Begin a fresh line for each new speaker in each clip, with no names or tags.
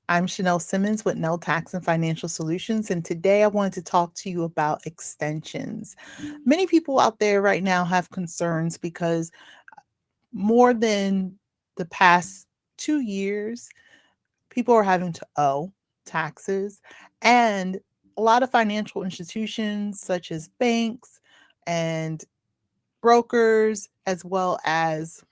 I'm Chanel Simmons with Nell Tax and Financial Solutions, and today I wanted to talk to you about extensions. Many people out there right now have concerns because more than the past 2 years, people are having to owe taxes, and a lot of financial institutions, such as banks and brokers, as well as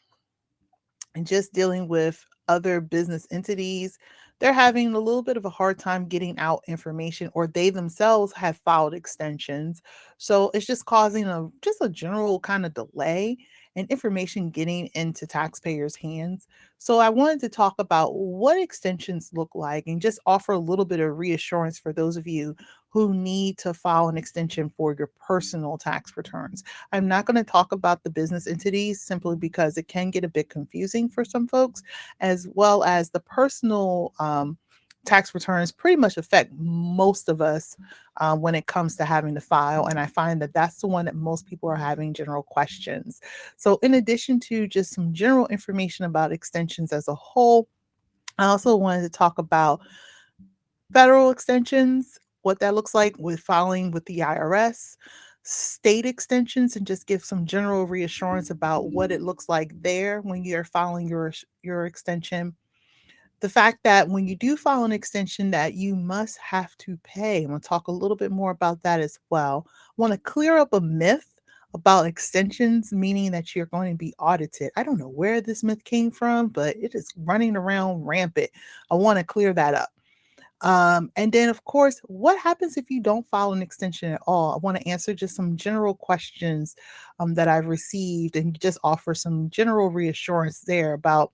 and just dealing with other business entities, they're having a little bit of a hard time getting out information, or they themselves have filed extensions. So it's just causing a general kind of delay in information getting into taxpayers' hands. So I wanted to talk about what extensions look like and just offer a little bit of reassurance for those of you who need to file an extension for your personal tax returns. I'm not going to talk about the business entities simply because it can get a bit confusing for some folks, as well as the personal tax returns pretty much affect most of us when it comes to having to file. And I find that that's the one that most people are having general questions. So, in addition to just some general information about extensions as a whole, I also wanted to talk about federal extensions, what that looks like with filing with the IRS, state extensions, and just give some general reassurance about what it looks like there when you're filing your extension. The fact that when you do file an extension that you must have to pay. I'm going to talk a little bit more about that as well. I want to clear up a myth about extensions, meaning that you're going to be audited. I don't know where this myth came from, but it is running around rampant. I want to clear that up. And then, of course, what happens if you don't file an extension at all? I want to answer just some general questions that I've received and just offer some general reassurance there about,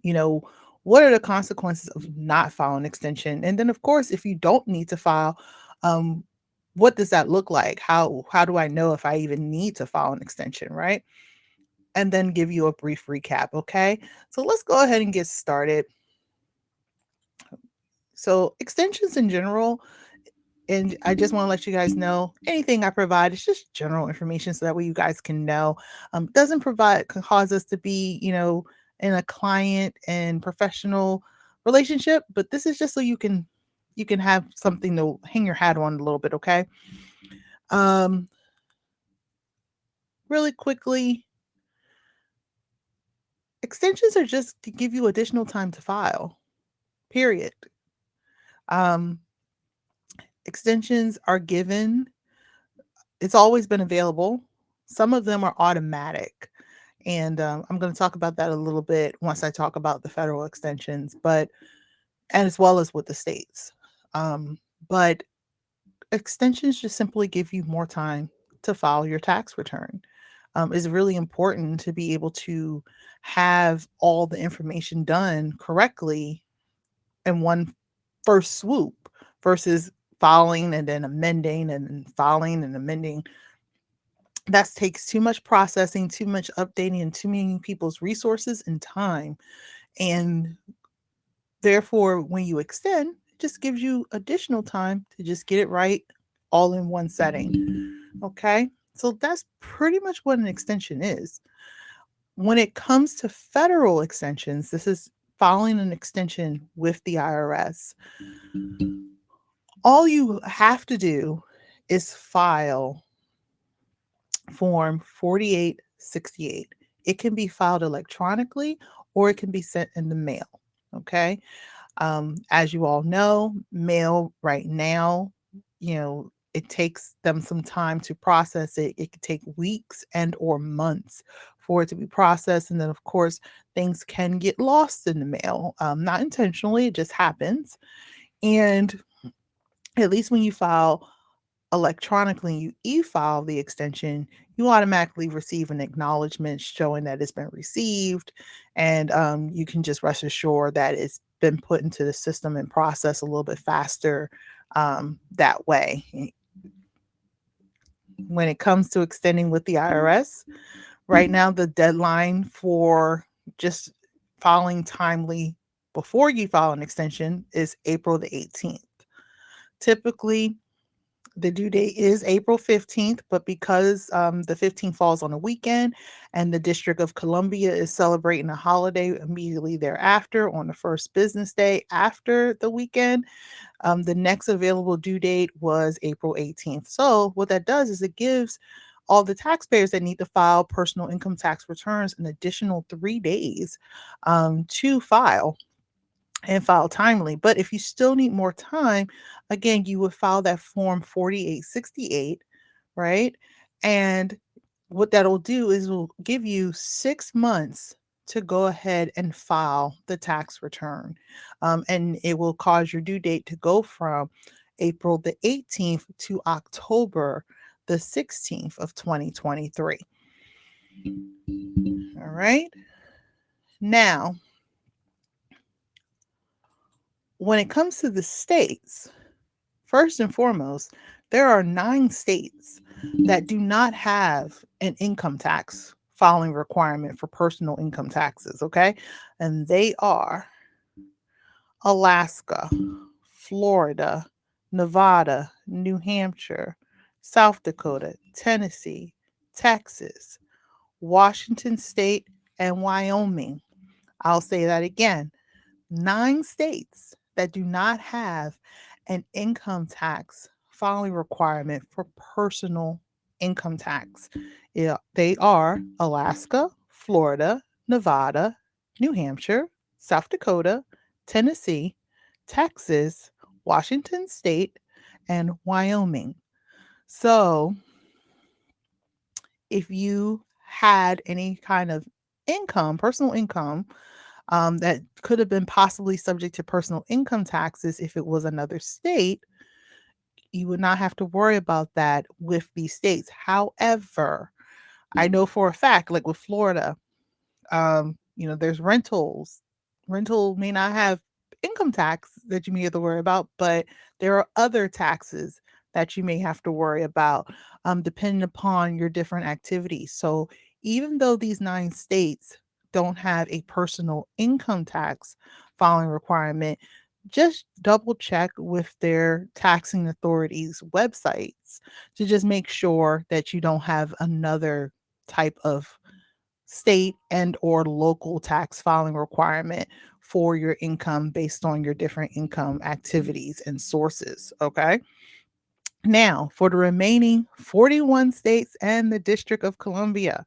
you know, what are the consequences of not filing an extension? And then, of course, if you don't need to file, um, what does that look like? How do I know if I even need to file an extension, right? And then give you a brief recap, okay? So let's go ahead and get started. So extensions in general, and I just want to let you guys know anything I provide is just general information so that way you guys can know. Doesn't provide can cause us to be, in a client and professional relationship, but this is just so you can have something to hang your hat on a little bit, okay? Um, Really quickly, extensions are just to give you additional time to file. Period. Um, Extensions are given. It's always been available. Some of them are automatic. And I'm going to talk about that a little bit once I talk about the federal extensions, but and as well as with the states. But extensions just simply give you more time to file your tax return. It's really important to be able to have all the information done correctly in one first swoop versus filing and then amending and filing and amending. That takes too much processing, too much updating, and too many people's resources and time. And therefore, when you extend, it just gives you additional time to just get it right all in one setting. Okay. So that's pretty much what an extension is. When it comes to federal extensions, this is filing an extension with the IRS. All you have to do is file Form 4868. It can be filed electronically or it can be sent in the mail. Okay. As you all know, mail right now, it takes them some time to process it. It could take weeks and or months for it to be processed. And then, of course, things can get lost in the mail. Not intentionally, it just happens. And at least when you file electronically, you e-file the extension, you automatically receive an acknowledgement showing that it's been received, and you can just rest assured that it's been put into the system and processed a little bit faster that way. When it comes to extending with the IRS, right now the deadline for just filing timely before you file an extension is April the 18th. Typically, The due date is April 15th, but because the 15th falls on a weekend and the District of Columbia is celebrating a holiday immediately thereafter on the first business day after the weekend, the next available due date was April 18th. So, what that does is it gives all the taxpayers that need to file personal income tax returns an additional 3 days to file and file timely. But if you still need more time, again, you would file that form 4868, right? And what that'll do is will give you 6 months to go ahead and file the tax return. And it will cause your due date to go from April the 18th to October the 16th of 2023. All right. Now, when it comes to the states, first and foremost, there are 9 states that do not have an income tax filing requirement for personal income taxes, okay? And they are Alaska, Florida, Nevada, New Hampshire, South Dakota, Tennessee, Texas, Washington State, and Wyoming. I'll say that again. 9 states that do not have an income tax filing requirement for personal income tax. Yeah, they are Alaska, Florida, Nevada, New Hampshire, South Dakota, Tennessee, Texas, Washington State, and Wyoming. So, if you had any kind of income, personal income, that could have been possibly subject to personal income taxes if it was another state, you would not have to worry about that with these states. However, I know for a fact, like with Florida, there's rentals. Rental may not have income tax that you may have to worry about, but there are other taxes that you may have to worry about, depending upon your different activities. So even though these 9 states don't have a personal income tax filing requirement, just double check with their taxing authorities' websites to just make sure that you don't have another type of state and or local tax filing requirement for your income based on your different income activities and sources. Okay. Now, for the remaining 41 states and the District of Columbia,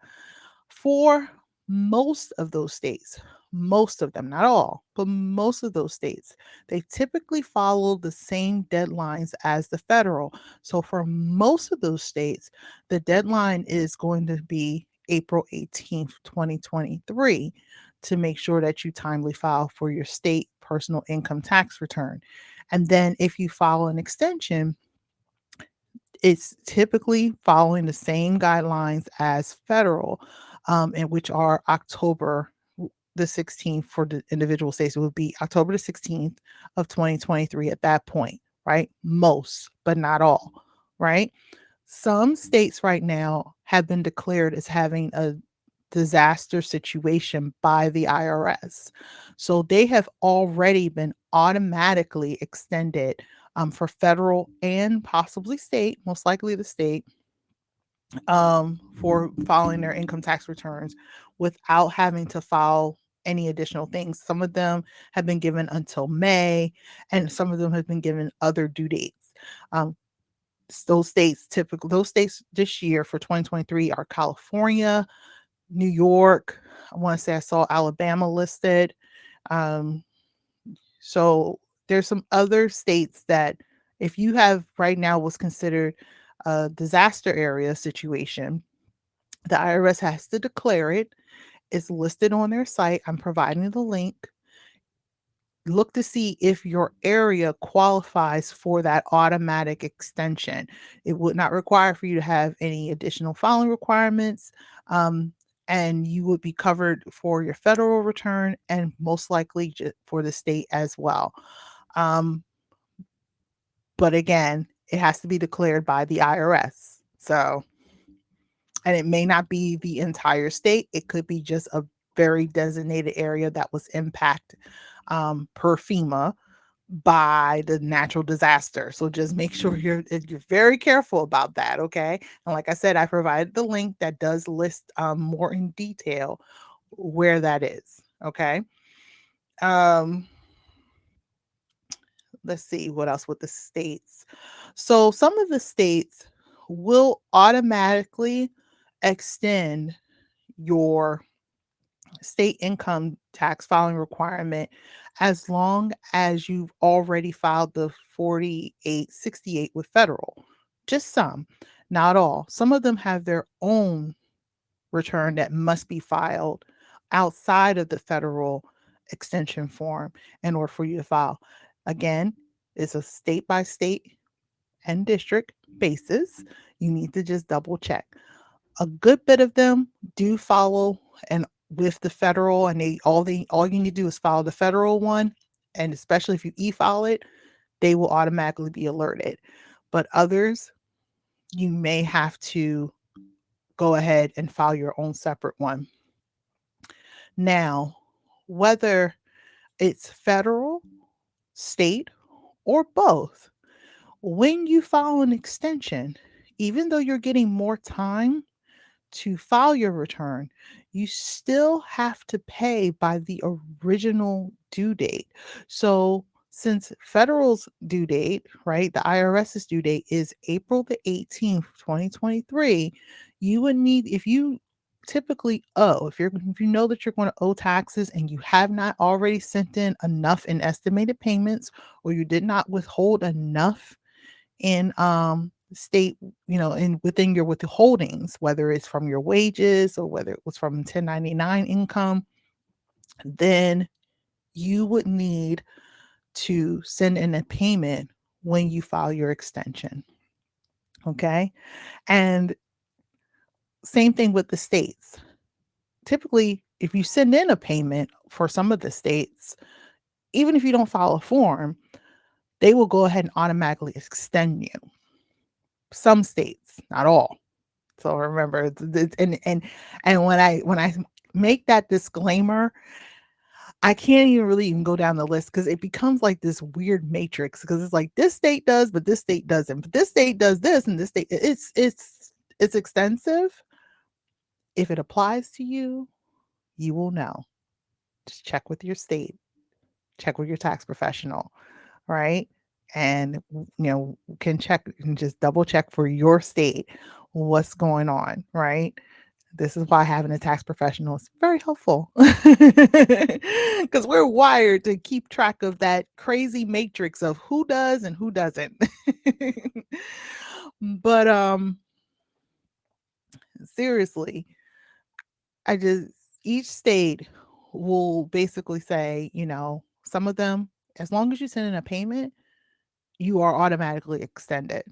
for most of those states, most of them, not all, but most of those states, they typically follow the same deadlines as the federal. So for most of those states, the deadline is going to be April 18th, 2023, to make sure that you timely file for your state personal income tax return. And then if you file an extension, it's typically following the same guidelines as federal, and which are October the 16th for the individual states. It would be October the 16th of 2023 at that point, right? Most, but not all, right? Some states right now have been declared as having a disaster situation by the IRS. So they have already been automatically extended, for federal and possibly state, most likely the state, for filing their income tax returns without having to file any additional things. Some of them have been given until May, and some of them have been given other due dates. Um, those states this year for 2023 are California, New York. I want to say I saw Alabama listed. Um, so there's some other states that if you have right now what's considered a disaster area situation, the IRS has to declare it. It's listed on their site. I'm providing the link. Look to see if your area qualifies for that automatic extension. It would not require for you to have any additional filing requirements. Um, and you would be covered for your federal return and most likely for the state as well. Um, but again, it has to be declared by the IRS. So, and it may not be the entire state, it could be just a very designated area that was impacted, per FEMA, by the natural disaster. So just make sure you're very careful about that, okay? And like I said, I provided the link that does list more in detail where that is, okay? Um let's see what else with the states. So some of the states will automatically extend your state income tax filing requirement as long as you've already filed the 4868 with federal. Just some, not all. Some of them have their own return that must be filed outside of the federal extension form in order for you to file. Again, it's a state by state and district basis. You need to just double check. A good bit of them do follow and with the federal, and all you need to do is follow the federal one, and especially if you e-file it, they will automatically be alerted. But others, you may have to go ahead and file your own separate one. Now, whether it's federal, state, or both, when you file an extension, even though you're getting more time to file your return, you still have to pay by the original due date. So, since federal's due date, right, the IRS's due date is April the 18th, 2023, you would need, if you typically owe, if you know that you're going to owe taxes and you have not already sent in enough in estimated payments, or you did not withhold enough in state, in within your withholdings, whether it's from your wages or whether it was from 1099 income, then you would need to send in a payment when you file your extension. Okay. And same thing with the states. Typically, if you send in a payment for some of the states, even if you don't file a form, they will go ahead and automatically extend you. Some states, not all. So remember, and when I make that disclaimer, I can't even really even go down the list because it becomes like this weird matrix because it's like this state does, but this state doesn't. But this state does this, and this state it's extensive. If it applies to you, you will know. Just check with your state, check with your tax professional, right? And can check and just double check for your state what's going on, right? This is why having a tax professional is very helpful because we're wired to keep track of that crazy matrix of who does and who doesn't. But seriously, I just each state will basically say, some of them, as long as you send in a payment, you are automatically extended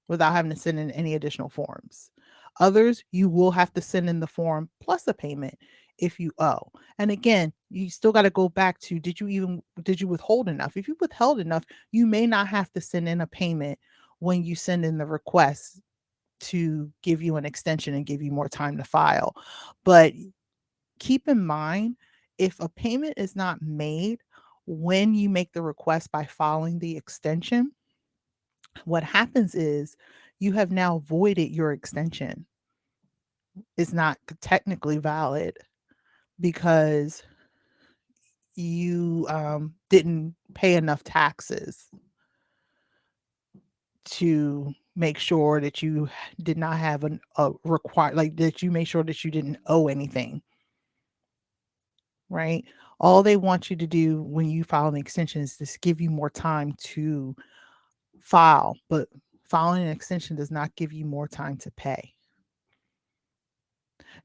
without having to send in any additional forms. Others, you will have to send in the form plus a payment if you owe. And again, you still got to go back to did you withhold enough? If you withheld enough, you may not have to send in a payment when you send in the request to give you an extension and give you more time to file. But keep in mind, if a payment is not made when you make the request by filing the extension, what happens is you have now voided your extension. It's not technically valid because you didn't pay enough taxes to make sure that you did not have a require like that you made sure that you didn't owe anything, right? All they want you to do when you file an extension is just give you more time to file, but filing an extension does not give you more time to pay.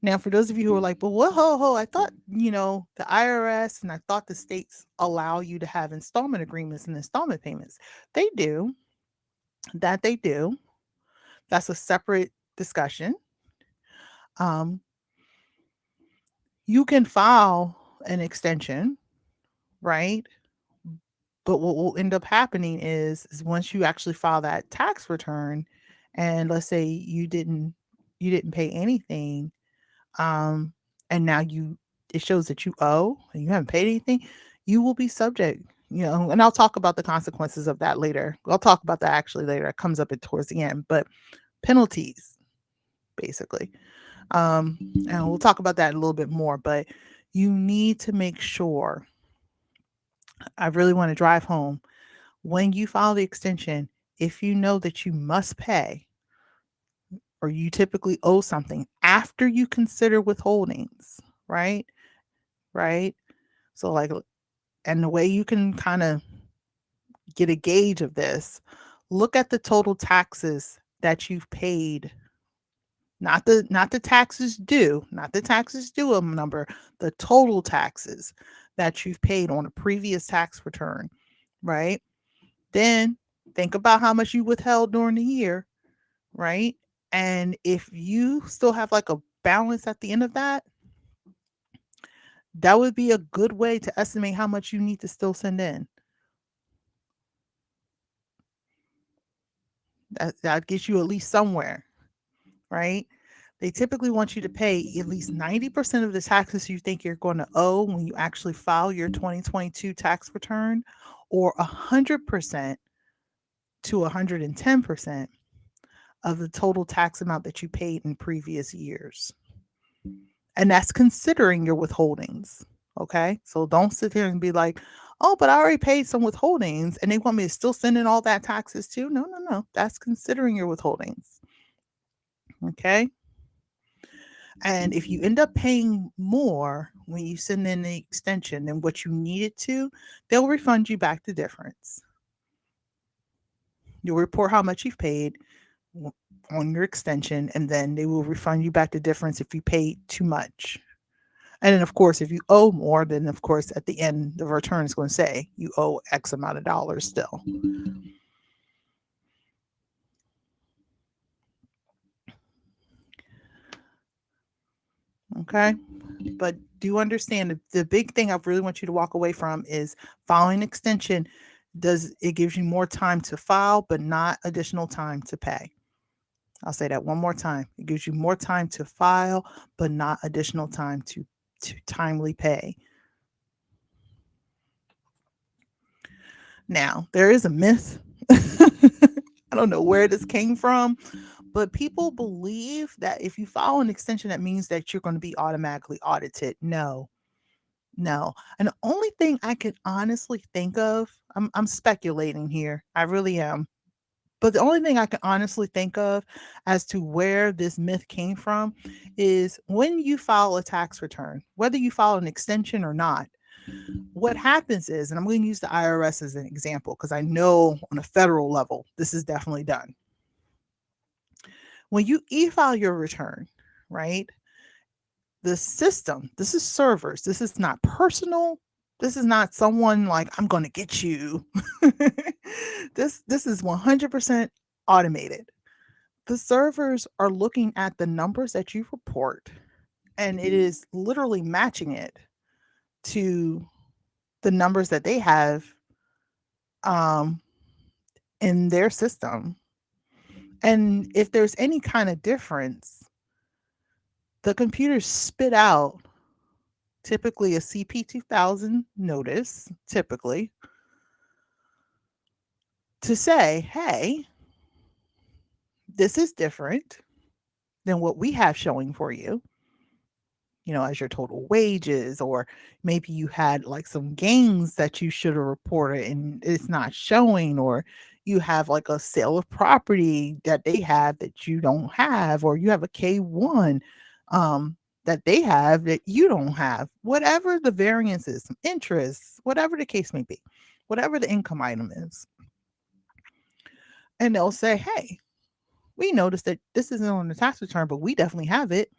Now, for those of you who are like, but what, I thought, the IRS and I thought the states allow you to have installment agreements and installment payments. They do. That they do. That's a separate discussion. Um, you can file an extension, right? But what will end up happening is once you actually file that tax return, and let's say you didn't pay anything, and now it shows that you owe and you haven't paid anything, you will be subject And I'll talk about the consequences of that later. I'll talk about that actually later. It comes up at towards the end, but penalties basically. And we'll talk about that a little bit more, but you need to make sure, I really want to drive home, when you file the extension, if you know that you must pay or you typically owe something after you consider withholdings, right? Right? So, like, and the way you can kind of get a gauge of this, look at the total taxes that you've paid, not the taxes due, not the taxes due a number, the total taxes that you've paid on a previous tax return, right? Then think about how much you withheld during the year, right? And if you still have like a balance at the end of that, that would be a good way to estimate how much you need to still send in. That gets you at least somewhere, right? They typically want you to pay at least 90% of the taxes you think you're going to owe when you actually file your 2022 tax return, or 100% to 110% of the total tax amount that you paid in previous years. And that's considering your withholdings. Okay. So don't sit here and be like, oh, but I already paid some withholdings and they want me to still send in all that taxes too. No, no, no. That's considering your withholdings. Okay. And if you end up paying more when you send in the extension than what you needed to, they'll refund you back the difference. You'll report how much you've paid on your extension, and then they will refund you back the difference if you paid too much. And then, of course, if you owe more, then of course at the end the return is going to say you owe X amount of dollars still. Okay. But do understand the big thing I really want you to walk away from is filing extension does it gives you more time to file, but not additional time to pay. I'll say that one more time. It gives you more time to file, but not additional time to timely pay. Now, there is a myth. I don't know where this came from, but people believe that if you file an extension, that means that you're going to be automatically audited. No, no. And the only thing I can honestly think of, I'm speculating here. I really am. But the only thing I can honestly think of as to where this myth came from is when you file a tax return, whether you file an extension or not, what happens is, and I'm going to use the IRS as an example because I know on a federal level, this is definitely done. When you e file your return, right? The system, this is servers, this is not personal. This is not someone like, I'm going to get you. This is 100% automated. The servers are looking at the numbers that you report, and it is literally matching it to the numbers that they have um, in their system. And if there's any kind of difference, the computers spit out typically a CP 2000 notice, typically, to say, hey, this is different than what we have showing for you, as your total wages, or maybe you had like some gains that you should have reported and it's not showing, or you have like a sale of property that they have that you don't have, or you have a K1 that they have that you don't have, whatever the variance is, some interest, whatever the case may be, whatever the income item is. And they'll say, hey, we noticed that this isn't on the tax return, but we definitely have it.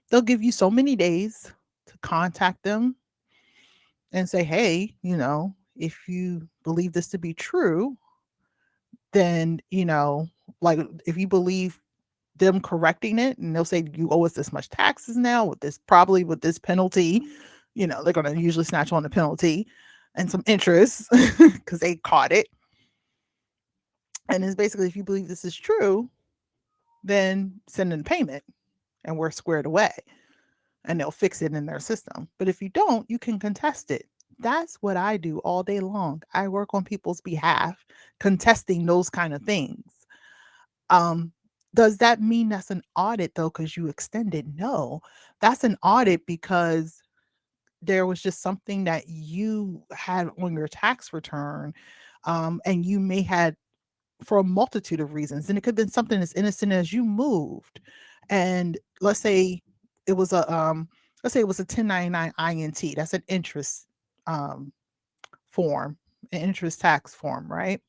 They'll give you so many days to contact them and say, hey, if you believe this to be true, then, like if you believe them correcting it, and they'll say, you owe us this much taxes now with this, probably with this penalty, they're going to usually snatch on the penalty and some interest because they caught it. And it's basically, if you believe this is true, then send in payment and we're squared away, and they'll fix it in their system. But if you don't, you can contest it That's what I do all day long. I work on people's behalf, contesting those kind of things. Um, does that mean that's an audit though, because you extended? No, that's an audit because there was just something that you had on your tax return, and you may had for a multitude of reasons. And it could have been something as innocent as you moved. And it was a let's say it was a 1099 INT. That's an interest um form, an interest tax form, right?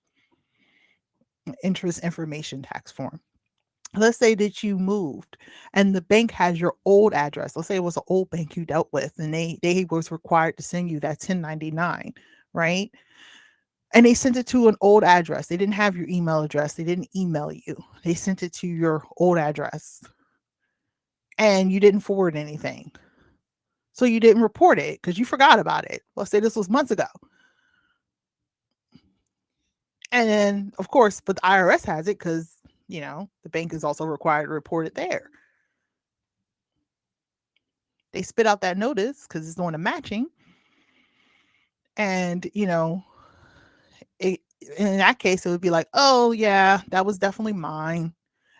Interest information tax form. Let's say that you moved and the bank has your old address. Let's say it was an old bank you dealt with and they was required to send you that 1099, right? And they sent it to an old address. They didn't have your email address. They didn't email you. They sent it to your old address and you didn't forward anything. So you didn't report it because you forgot about it. Let's say this was months ago. And then, of course, but the IRS has it because, the bank is also required to report it there. They spit out that notice because it's doing a matching. And, it, in that case, it would be like, oh, yeah, that was definitely mine.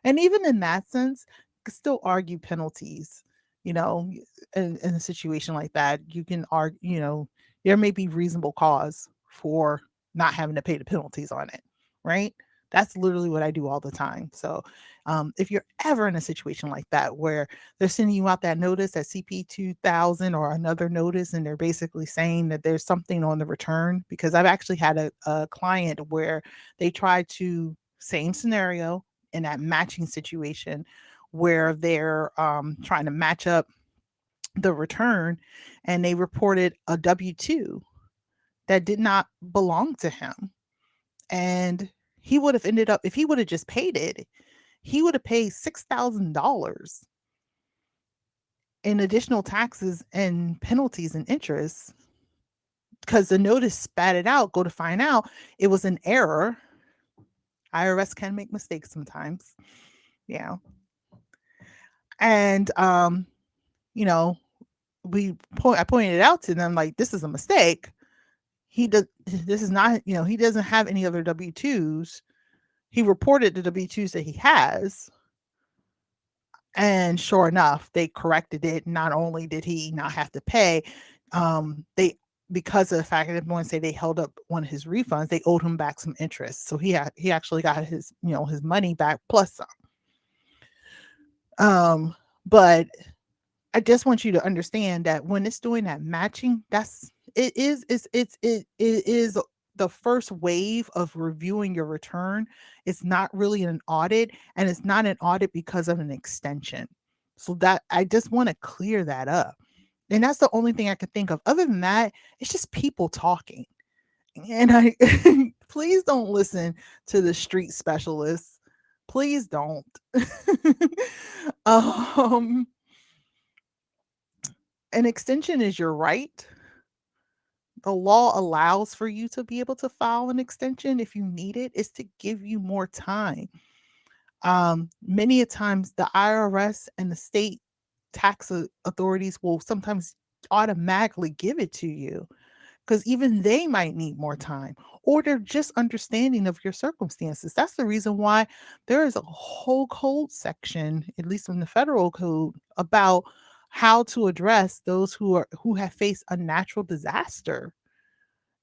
And even in that sense, you could still argue penalties. You know, in a situation like that, you can argue, there may be reasonable cause for not having to pay the penalties on it, right? That's literally what I do all the time. So, if you're ever in a situation like that where they're sending you out that notice at CP 2000 or another notice, and they're basically saying that there's something on the return, because I've actually had a client where they tried to, same scenario in that matching situation where they're trying to match up the return and they reported a W 2 that did not belong to him. And he would have ended up, if he would have just paid it, he would have paid $6,000 in additional taxes and penalties and interest because the notice spat it out. Go to find out it was an error. IRS can make mistakes sometimes. Yeah. And you know, I pointed it out to them like this is a mistake. He does this is not, he doesn't have any other W-2s. He reported the W-2s that he has. And sure enough, they corrected it. Not only did he not have to pay, they because of the fact that everyone say they held up one of his refunds, they owed him back some interest. So he actually got his money back plus some. But I just want you to understand that when it's doing that matching, it is the first wave of reviewing your return. It's not really an audit, and it's not an audit because of an extension. So that I just want to clear that up. And that's the only thing I could think of. Other than that, it's just people talking. And I please don't listen to the street specialists. Please don't. um an extension is your right. The law allows for you to be able to file an extension if you need it. It's to give you more time. Many a times the IRS and the state authorities will sometimes automatically give it to you because even they might need more time or they're just understanding of your circumstances. That's the reason why there is a whole code section, at least in the federal code, about how to address those who have faced a natural disaster.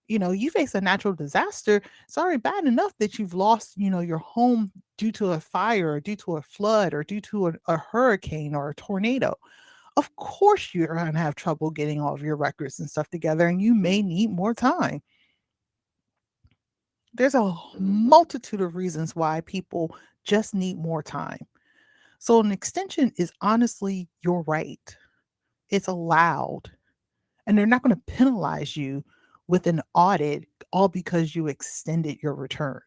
You face a natural disaster, it's already bad enough that you've lost, your home due to a fire or due to a flood or due to a hurricane or a tornado. Of course, you're going to have trouble getting all of your records and stuff together, and you may need more time. There's a multitude of reasons why people just need more time. So, an extension is honestly your right, it's allowed, and they're not going to penalize you with an audit all because you extended your return.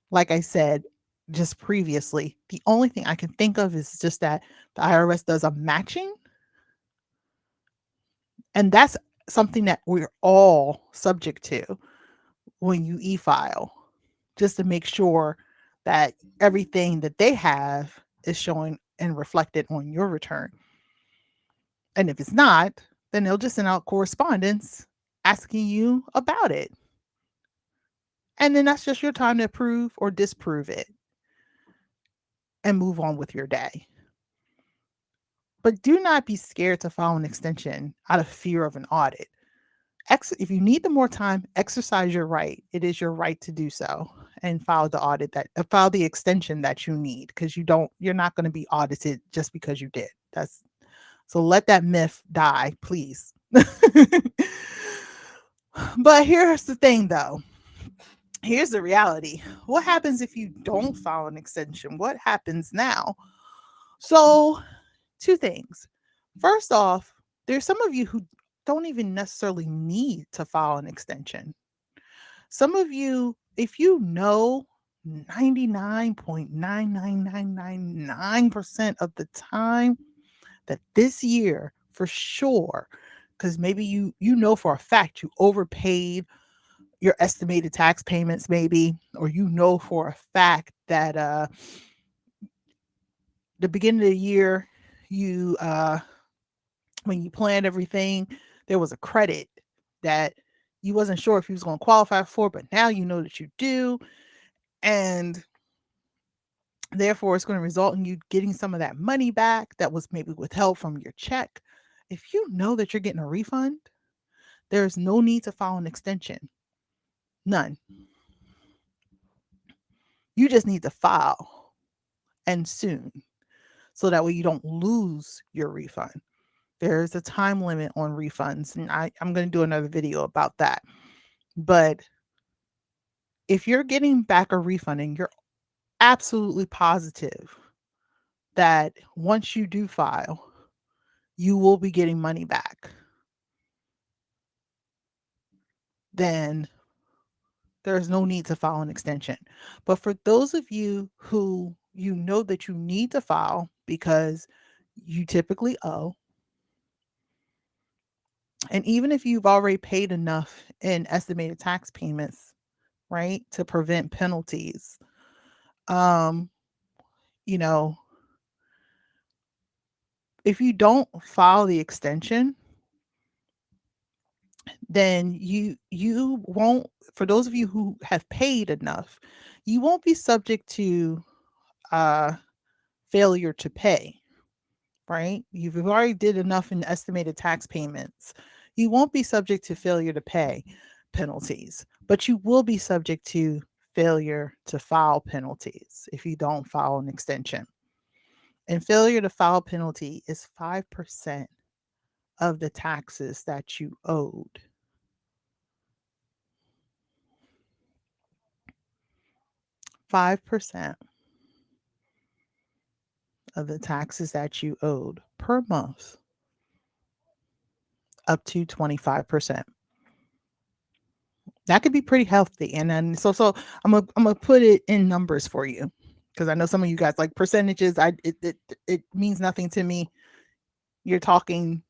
Like I said just previously, the only thing I can think of is just that the IRS does a matching, and that's something that we're all subject to when you e-file, just to make sure that everything that they have is showing and reflected on your return. And if it's not, then they'll just send out correspondence asking you about it. And then that's just your time to approve or disprove it and move on with your day. But do not be scared to file an extension out of fear of an audit. If you need the more time, exercise your right. It is your right to do so and file the file the extension that you need, because you're not going to be audited just because you did. That's So let that myth die, please. But here's the thing though. Here's the reality. What happens if you don't file an extension? What happens now? So, two things. First off, there's some of you who don't even necessarily need to file an extension. Some of you, if you know 99.99999% of the time that this year for sure, because maybe you know for a fact you overpaid your estimated tax payments, maybe, or you know for a fact that the beginning of the year, you when you planned everything, there was a credit that you wasn't sure if you was going to qualify for, but now you know that you do, and therefore it's going to result in you getting some of that money back that was maybe withheld from your check. If you know that you're getting a refund, there's no need to file an extension. None. You just need to file, and soon, so that way you don't lose your refund. There's a time limit on refunds, and I'm going to do another video about that. But if you're getting back a refund and you're absolutely positive that once you do file, you will be getting money back, then there's no need to file an extension. But for those of you who you know that you need to file because you typically owe, and even if you've already paid enough in estimated tax payments, right, to prevent penalties, um, you know, if you don't file the extension, then you won't, for those of you who have paid enough, you won't be subject to uh failure to pay, right? You've already did enough in estimated tax payments. You won't be subject to failure to pay penalties, but you will be subject to failure to file penalties if you don't file an extension. And failure to file penalty is 5% of the taxes that you owed. 5% of the taxes that you owed per month, up to 25%. That could be pretty healthy. And then I'm gonna put it in numbers for you, because I know some of you guys like percentages. It means nothing to me. You're talking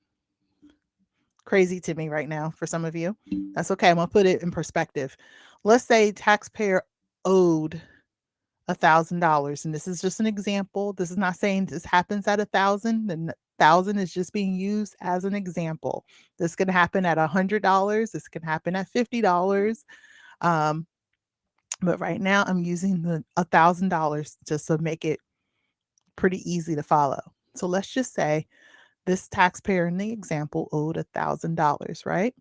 crazy to me right now for some of you. That's okay. I'm gonna put it in perspective. Let's say taxpayer owed $1,000, and this is just an example. This is not saying this happens at 1,000. The 1,000 is just being used as an example. This can happen at $100. This can happen at $50. Um, but right now, I'm using the $1,000 just to make it pretty easy to follow. So let's just say this taxpayer in the example owed $1,000, right?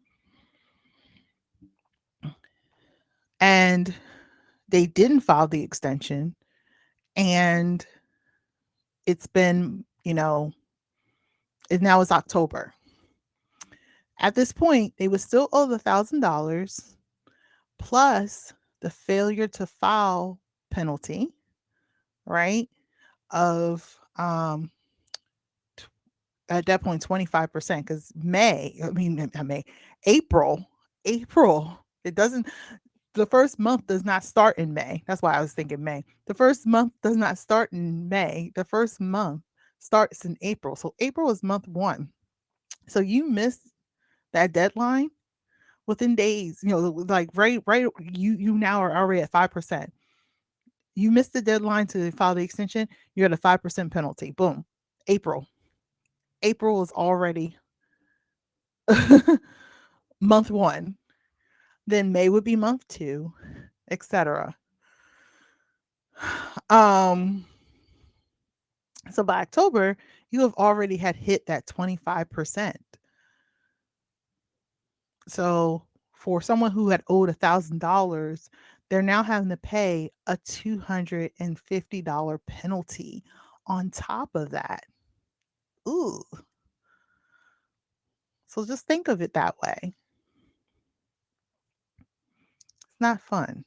And they didn't file the extension, and it's been, now it's October. At this point, they would still owe the $1,000 plus the failure to file penalty, right? Of at that point 25%, because not May, April, April. It doesn't The first month does not start in May. That's why I was thinking May. The first month does not start in May. The first month starts in April. So April is month one. So you missed that deadline within days, like right, you now are already at 5%. You missed the deadline to file the extension, you're at a 5% penalty. Boom. April. April is already month one. Then May would be month two, etc. Um, so by October, you have already had hit that 25%. So for someone who had owed $1,000, they're now having to pay a $250 penalty on top of that. Ooh. So just think of it that way. It's not fun.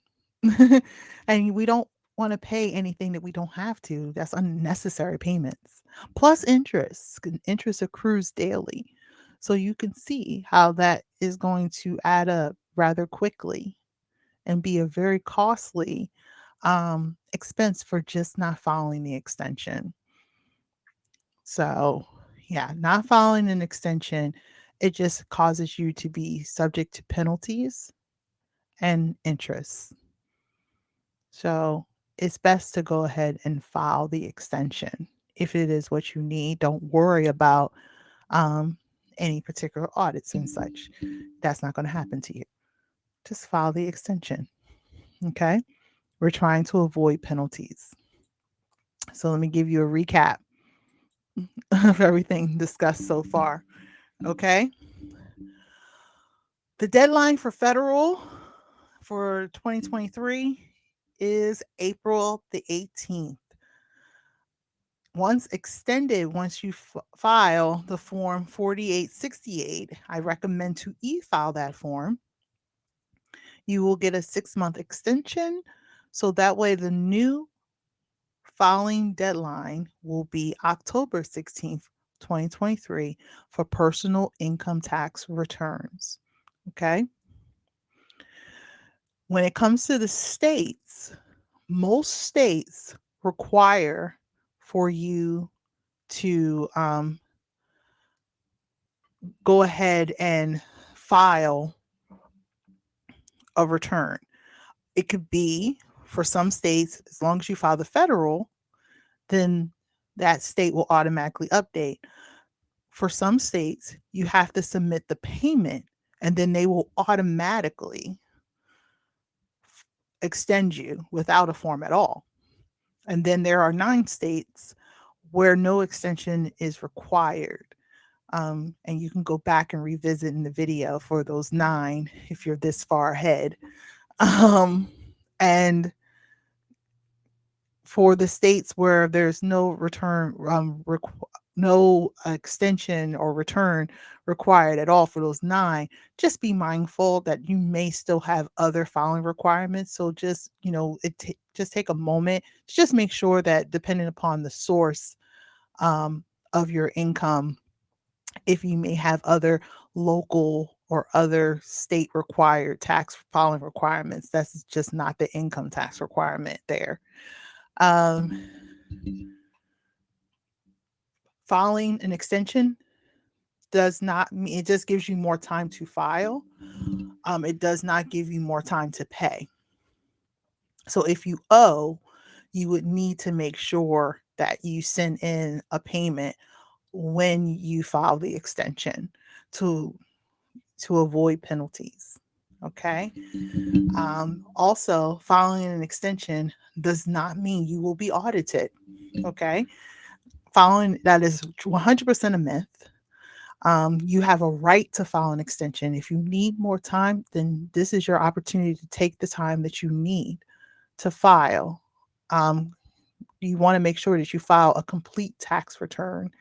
And we don't want to pay anything that we don't have to. That's unnecessary payments. Plus interest. Interest accrues daily. So you can see how that is going to add up rather quickly and be a very costly expense for just not following the extension. So, yeah, not following an extension, it just causes you to be subject to penalties and interest. So, it's best to go ahead and file the extension if it is what you need. Don't worry about um, any particular audits and such. That's not going to happen to you. Just file the extension. Okay. We're trying to avoid penalties. So, let me give you a recap of everything discussed so far. Okay. The deadline for federal for 2023 is April the 18th. Once extended, once you file the form 4868, I recommend to e-file that form. You will get a 6-month extension. So that way the new filing deadline will be October 16th, 2023 for personal income tax returns. Okay. When it comes to the states, most states require for you to go ahead and file a return. It could be for some states, as long as you file the federal, then that state will automatically update. For some states, you have to submit the payment and then they will automatically extend you without a form at all. And then there are 9 states where no extension is required. And you can go back and revisit in the video for those 9 if you're this far ahead. And for the states where there's no return, no extension or return required at all for those 9, just be mindful that you may still have other filing requirements. So just, just take a moment to just make sure that depending upon the source of your income, if you may have other local or other state required tax filing requirements, that's just not the income tax requirement there. Um, Filing an extension does not mean it just gives you more time to file. It does not give you more time to pay. So if you owe, you would need to make sure that you send in a payment when you file the extension to avoid penalties. Okay. Also, filing an extension does not mean you will be audited. Okay. Filing that is 100% a myth. You have a right to file an extension. If you need more time, then this is your opportunity to take the time that you need to file. Um, you want to make sure that you file a complete tax return.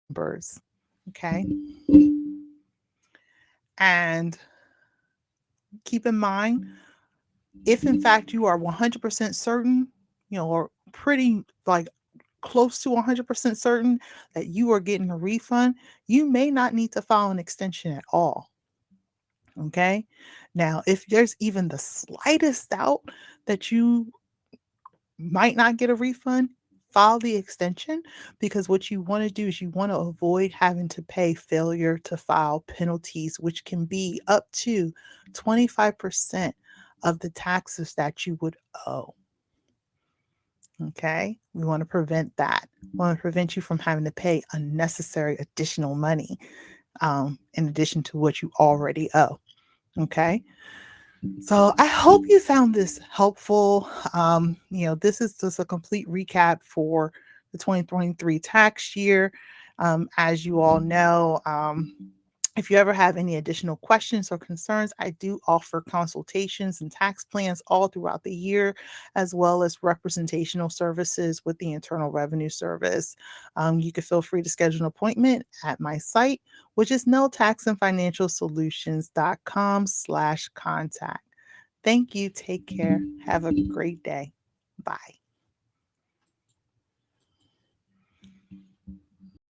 Numbers, okay? And keep in mind, if in fact you are 100% certain, or pretty like close to 100% certain that you are getting a refund, you may not need to file an extension at all. Okay. Now, if there's even the slightest doubt that you might not get a refund, file the extension, because what you want to do is you want to avoid having to pay failure to file penalties, which can be up to 25% of the taxes that you would owe. Okay. We want to prevent that. We want to prevent you from having to pay unnecessary additional money in addition to what you already owe. Okay. So I hope you found this helpful. This is just a complete recap for the 2023 tax year. As you all know, if you ever have any additional questions or concerns, I do offer consultations and tax plans all throughout the year, as well as representational services with the Internal Revenue Service. You can feel free to schedule an appointment at my site, which is notaxandfinancialsolutions.com/contact. Thank you. Take care. Have a great day. Bye.